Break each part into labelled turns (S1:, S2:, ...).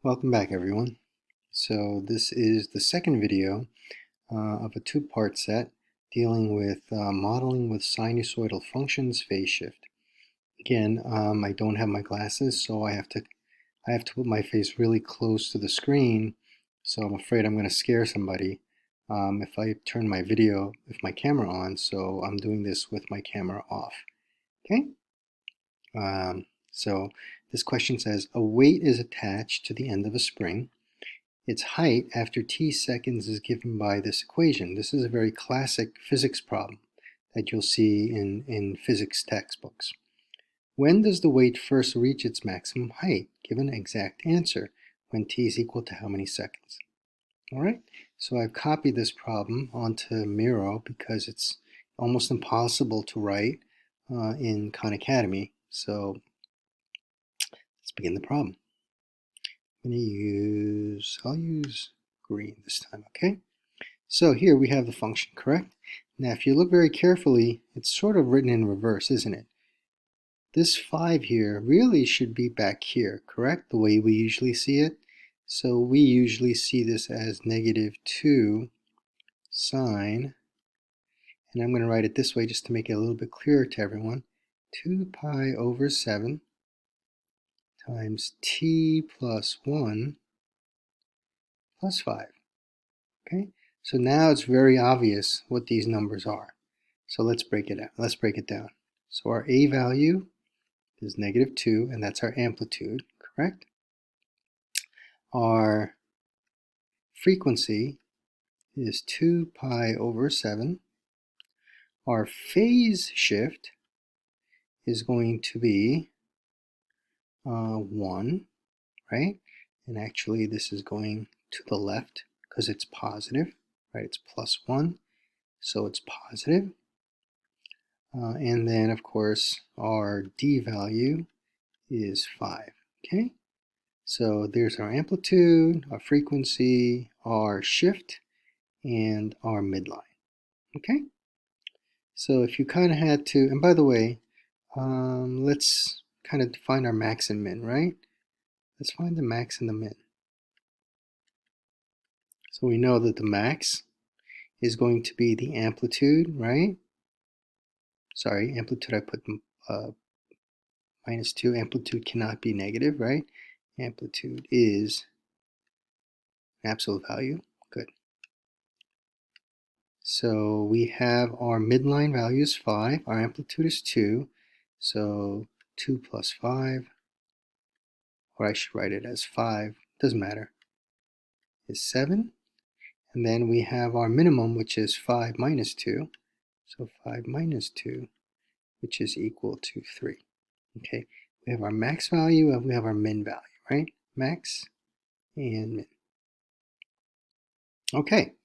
S1: Welcome back, everyone. So this is the second video of a two-part set dealing with modeling with sinusoidal functions phase shift. Again, I don't have my glasses, so I have to put my face really close to the screen. So I'm afraid I'm going to scare somebody if I turn my video with my camera on. So I'm doing this with my camera off. Okay. So this question says a weight is attached to the end of a spring. Its height after t seconds is given by this equation. This is a very classic physics problem that you'll see in physics textbooks. When does the weight first reach its maximum height? Give an exact answer when t is equal to how many seconds? All right, so I've copied this problem onto Miro because it's almost impossible to write in Khan Academy. So let's begin the problem. I'll use green this time, okay? So here we have the function, correct? Now if you look very carefully, it's sort of written in reverse, isn't it? This 5 here really should be back here, correct? The way we usually see it. So we usually see this as -2 sine, and I'm going to write it this way just to make it a little bit clearer to everyone. 2 pi over 7 times t plus 1 plus 5. Okay, so now it's very obvious what these numbers are. So let's break it out. Let's break it down. So our a value is -2, and that's our amplitude, correct? Our frequency is 2 pi over 7. Our phase shift is going to be 1, right? And actually this is going to the left because it's positive, right? It's +1, so it's positive. And then, of course, our d value is 5, okay? So there's our amplitude, our frequency, our shift, and our midline, okay? So if you kind of had to, and by the way, let's kind of define our max and min, right? Let's find the max and the min. So we know that the max is going to be the amplitude, right? Sorry, amplitude I put -2. Amplitude cannot be negative, right? Amplitude is an absolute value. Good. So we have our midline value is 5. Our amplitude is 2. So 2 plus 5, or I should write it as 5, doesn't matter, is 7. And then we have our minimum, which is 5 minus 2. So 5 minus 2, which is equal to 3. Okay, we have our max value and we have our min value, right? Max and min. Okay,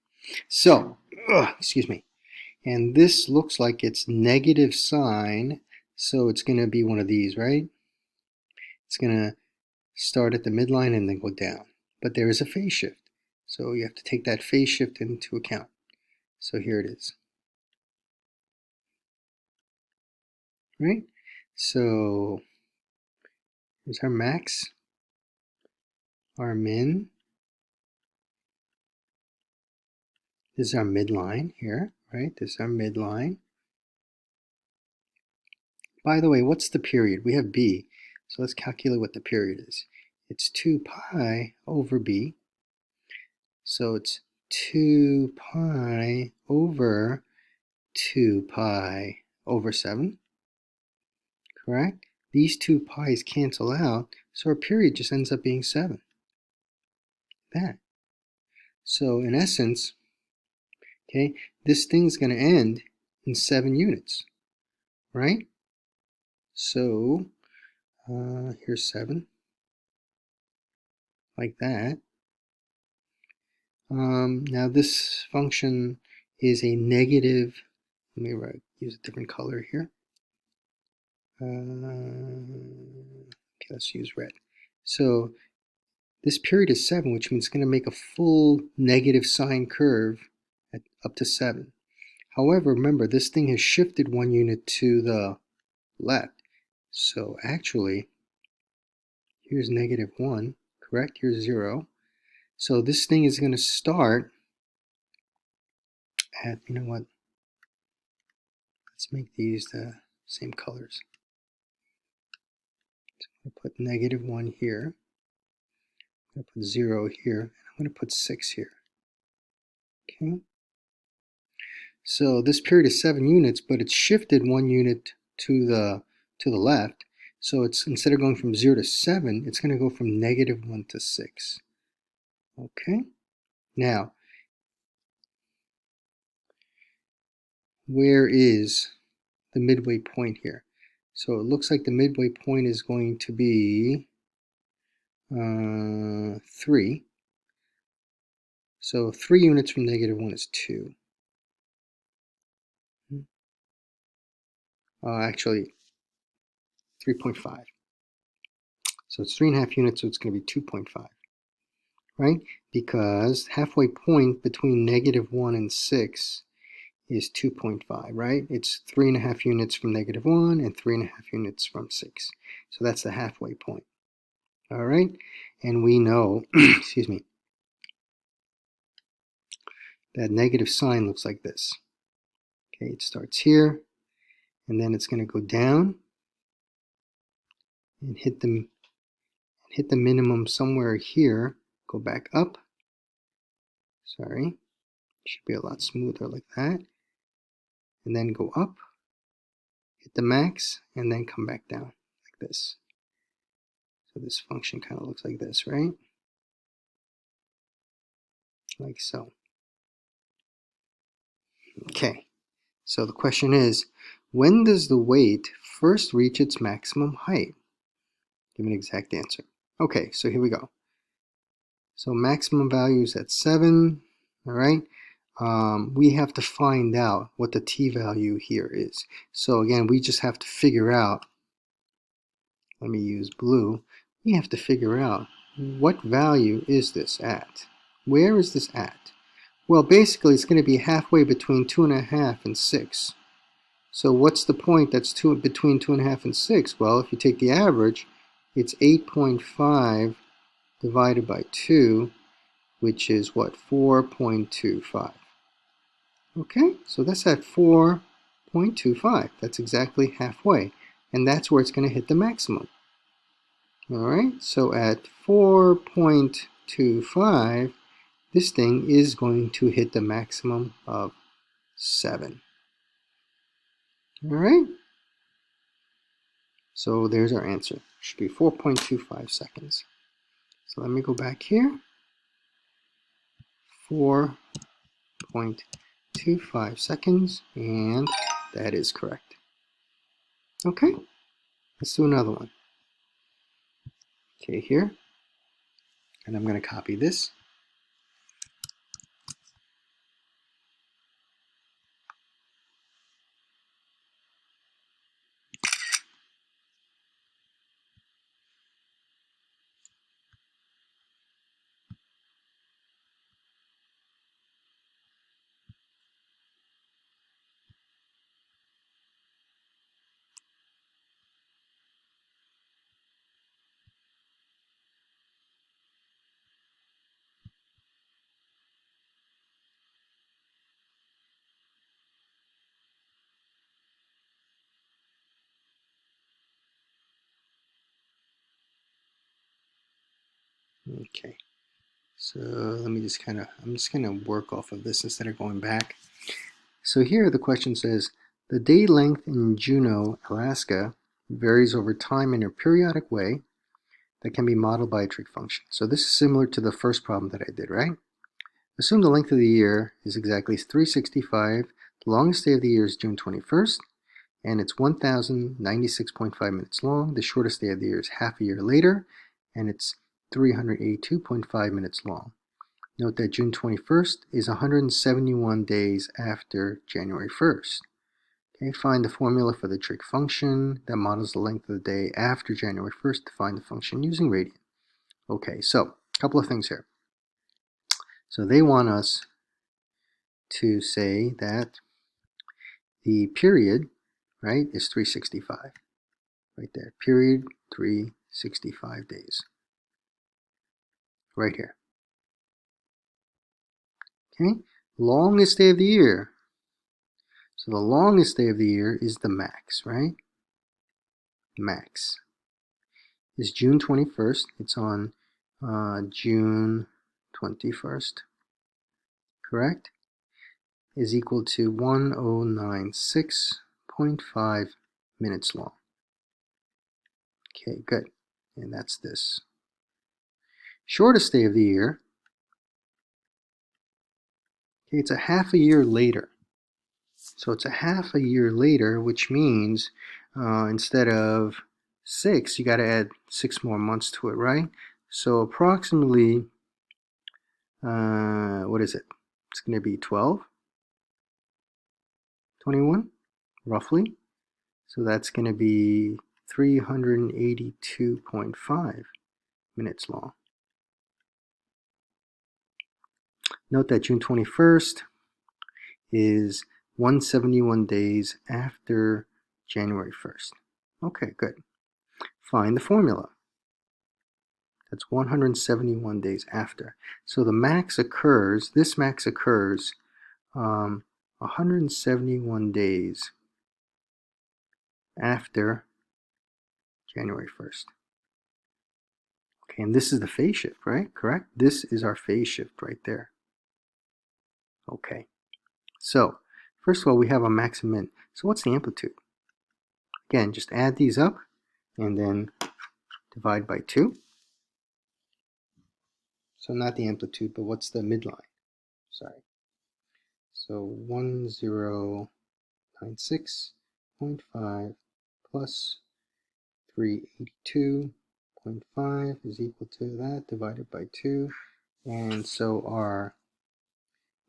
S1: so, excuse me. And this looks like it's negative sign, so it's going to be one of these, right? It's going to start at the midline and then go down. But there is a phase shift, so you have to take that phase shift into account. So here it is. Right? So here's our max, our min. This is our midline here, right? This is our midline. By the way, what's the period? We have b, so let's calculate what the period is. It's 2 pi over b, so it's 2 pi over 2 pi over 7, correct? These two pi's cancel out, so our period just ends up being 7. That. So in essence, okay, this thing's going to end in 7 units, right? So here's 7, like that. Now this function is a negative, let me use a different color here. Okay, let's use red. So this period is 7, which means it's going to make a full negative sine curve at up to 7. However, remember, this thing has shifted 1 unit to the left. So actually, here's -1, correct? Here's 0. So this thing is going to start at, you know what, let's make these the same colors. So I'm going to put -1 here. I'm going to put 0 here. And I'm going to put 6 here. Okay. So this period is 7 units, but it's shifted 1 unit to the left. So it's, instead of going from 0 to 7, it's going to go from -1 to 6. Okay. Now, where is the midway point here? So it looks like the midway point is going to be 3. So 3 units from -1 is 2. Actually, 3.5. So it's 3.5 units, so it's going to be 2.5, right? Because halfway point between -1 and 6 is 2.5, right? It's 3.5 units from -1 and 3.5 units from 6. So that's the halfway point. All right, and we know, excuse me, that negative sign looks like this. Okay, it starts here, and then it's going to go down and hit the minimum somewhere here. Go back up. Sorry, should be a lot smoother like that. And then go up, hit the max, and then come back down like this. So this function kind of looks like this, right? Like so. Okay, so the question is, when does the weight first reach its maximum height? Give an exact answer. Okay, so here we go. So maximum value is at 7, all right? We have to find out what the t-value here is. So again, we just have to figure out, let me use blue, we have to figure out what value is this at? Where is this at? Well, basically it's going to be halfway between 2.5 and 6. So what's the point that's between 2.5 and 6? Well, if you take the average, it's 8.5 divided by 2, which is what? 4.25. Okay, so that's at 4.25. That's exactly halfway. And that's where it's going to hit the maximum. All right, so at 4.25, this thing is going to hit the maximum of 7. All right, so there's our answer. Should be 4.25 seconds. So let me go back here. 4.25 seconds, and that is correct. Okay, let's do another one. Okay, here, and I'm going to copy this. Okay, so let me just I'm just going to work off of this instead of going back. So here the question says, the day length in Juneau, Alaska varies over time in a periodic way that can be modeled by a trig function. So this is similar to the first problem that I did, right? Assume the length of the year is exactly 365. The longest day of the year is June 21st, and it's 1,096.5 minutes long. The shortest day of the year is half a year later, and it's 382.5 minutes long. Note that June 21st is 171 days after January 1st. Okay, find the formula for the trig function that models the length of the day after January 1st to find the function using radian. Okay, so a couple of things here. So they want us to say that the period, right, is 365. Right there, period, 365 days. right here. Okay, longest day of the year. So the longest day of the year is the max, right? Max is June 21st. It's on June 21st, correct? Is equal to 1096.5 minutes long. Okay, good. And that's this. Shortest day of the year, okay, it's a half a year later. So it's a half a year later, which means instead of 6, you got to add 6 more months to it, right? So approximately, what is it? It's going to be 12, 21, roughly. So that's going to be 382.5 minutes long. Note that June 21st is 171 days after January 1st. Okay, good. Find the formula. That's 171 days after. So the max occurs, this max occurs 171 days after January 1st. Okay, and this is the phase shift, right? Correct? This is our phase shift right there. Okay, so first of all, we have a max and min. So what's the amplitude? Again, just add these up and then divide by 2. So not the amplitude, but what's the midline? Sorry. So 1096.5 plus 382.5 is equal to that divided by 2. And so our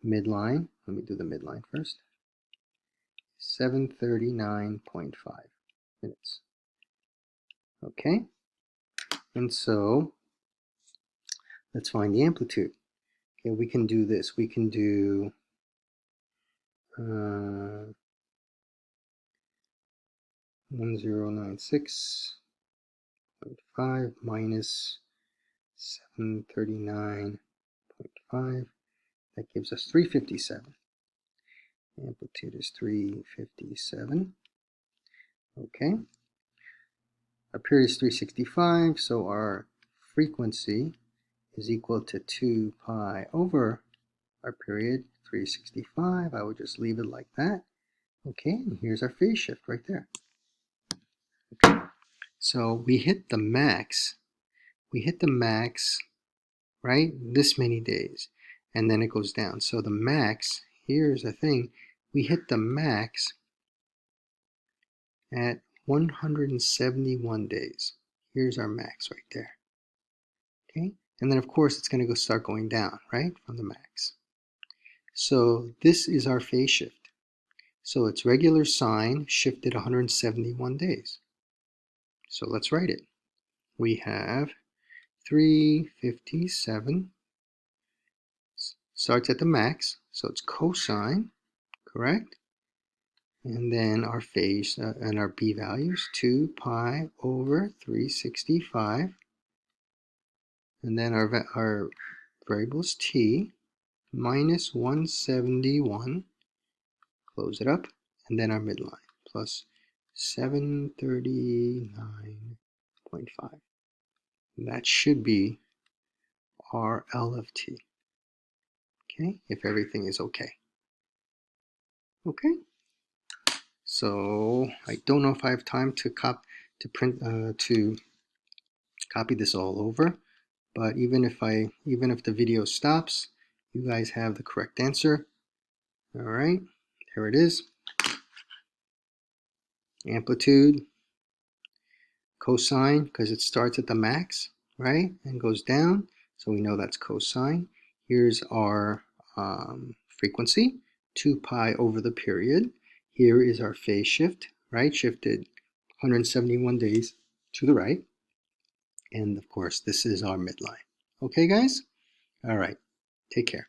S1: midline, let me do the midline first, 739.5 minutes. Okay, and so let's find the amplitude. Okay, we can do this. We can do 1096.5 minus 739.5. That gives us 357. Amplitude is 357. Okay. Our period is 365, so our frequency is equal to 2 pi over our period, 365. I would just leave it like that. Okay, and here's our phase shift right there. Okay. So we hit the max. We hit the max, right? This many days. And then it goes down. So the max, here's the thing, we hit the max at 171 days. Here's our max right there. Okay? And then of course it's going to start going down, right? From the max. So this is our phase shift. So it's regular sine shifted 171 days. So let's write it. We have 357 starts at the max, so it's cosine, correct? And then our phase and our b values, 2 pi over 365. And then our variable is t, minus 171, close it up, and then our midline, plus 739.5. That should be our L of t, okay, if everything is okay. Okay, so I don't know if I have time to copy this all over, but even if the video stops, you guys have the correct answer. All right, here it is. Amplitude, cosine, because it starts at the max, right, and goes down, so we know that's cosine. Here's our frequency, 2 pi over the period. Here is our phase shift, right, shifted 171 days to the right. And of course, this is our midline. Okay, guys? All right, take care.